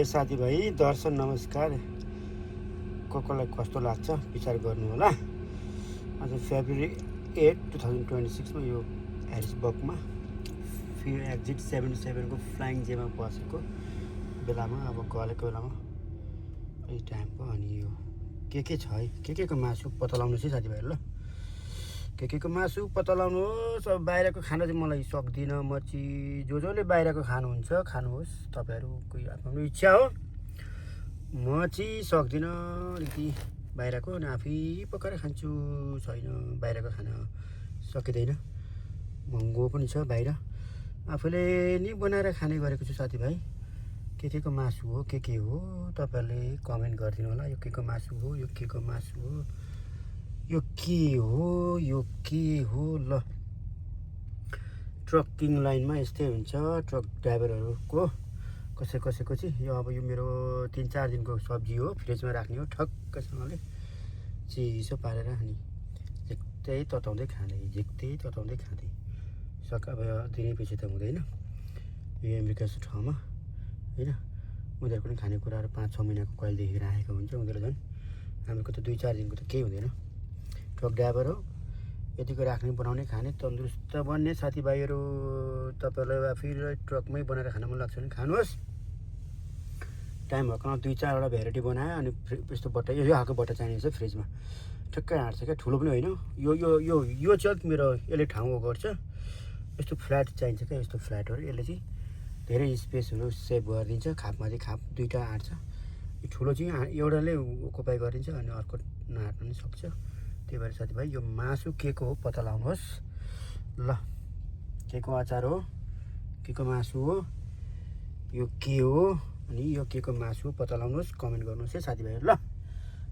साथीभाइ दर्शन नमस्कार। कसलाई कस्तो लाग्छ विचार गर्नु होला। आज फेब्रुअरी 8 2026 मा यो ह्यारिसबर्गमा एक्जिट 77 को फ्लाइङ जेमा बसेको बेलामा अब गलेको बेलामा यही टाइमको अनि यो के छ है के को मासु पत्ता लगाउनुहोस् है साथीभाइहरू। ल के को मासु पत्ता लगाउनुहोस्। अब बाहिरको खाना चाहिँ मलाई सक्दिनँ म चाहिँ। जसले बाहिरको खानुहुन्छ खानुहोस्, तपाईँहरूको आफ्नो इच्छा हो। म चाहिँ सक्दिनँ अलिकति बाहिरको, अनि आफै पकाएर खान्छु। छैन बाहिरको खाना सकिँदैन, महँगो पनि छ बाहिर। आफूले नि बनाएर खाने गरेको छु साथीभाइ। के को मासु हो के हो तपाईँहरूले कमेन्ट गरिदिनु होला। यो के मासु हो, यो के को मासु हो, यो के हो। ल ट्रकिङ लाइनमा यस्तै हुन्छ। ट्रक ड्राइभरहरूको कसैको चाहिँ यो अब यो मेरो 3-4 दिनको सब्जी हो, फ्रिजमा राख्ने हो ठक्कसँगले चिसो पारेर अनि झिक्दै तताउँदै खाँदै अब दिनैपछि त हुँदैन। यो अमेरिका जस्तो ठाउँमा होइन, उनीहरूको पनि खानेकुराहरू 5-6 महिनाको कहिलेदेखि राखेको हुन्छ। उनीहरू झन्, हामीको त 2-4 दिनको त केही हुँदैन। ट्रक ड्राइभर हो, यतिको राख्ने बनाउने खाने तन्दुरुस्त बन्ने साथीभाइहरू। तपाईँहरूलाई आफैलाई ट्रकमै बनाएर खान मन लाग्छ भने खानुहोस्। टाइम भएकोमा 2-4वटा भेराइटी बनायो अनि यस्तो बट्टा यो खालको बट्टा चाहिने छ फ्रिजमा ठक्कै आँट्छ क्या। ठुलो पनि होइन, यो चाहिँ मेरो यसले ठाउँ गर्छ। यस्तो फ्ल्याट चाहिन्छ क्या, यस्तो फ्ल्याटहरू यसले चाहिँ धेरै स्पेसहरू सेभ गरिदिन्छ। खापमा चाहिँ खाप 2टा आँट्छ। यो ठुलो चाहिँ एउटाले ओकुपाई गरिदिन्छ अनि अर्को नआँट्न पनि सक्छ। त्यही भएर साथीभाइ यो मासु के को हो पत्ता लगाउनुहोस्। ल के को अचार हो, के को मासु हो, यो के हो अनि यो के को मासु हो पत्ता लगाउनुहोस्। कमेन्ट गर्नुहोस् है साथीभाइहरू। ल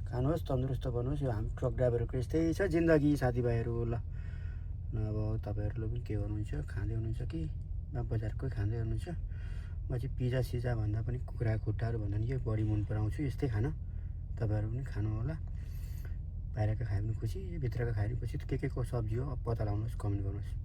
खानुहोस्, तन्दुरुस्त गर्नुहोस्। यो हामी ट्रक ड्राइभरहरूको यस्तै छ जिन्दगी साथीभाइहरू। ल अब तपाईँहरूले पनि के गर्नुहुन्छ, खाँदै हुनुहुन्छ कि बजारकै खाँदै हुनुहुन्छ। म चाहिँ पिज्जा सिजा भन्दा पनि कुखुरा खुट्टाहरू भन्दा पनि यो बढी मन पराउँछु। यस्तै खाना तपाईँहरू पनि खानु होला। बाहिरको खायो भने खुसी, भित्रको खायो भने खुसी। के को सब्जी हो पत्ता लगाउनुहोस्, कमेन्ट गर्नुहोस्।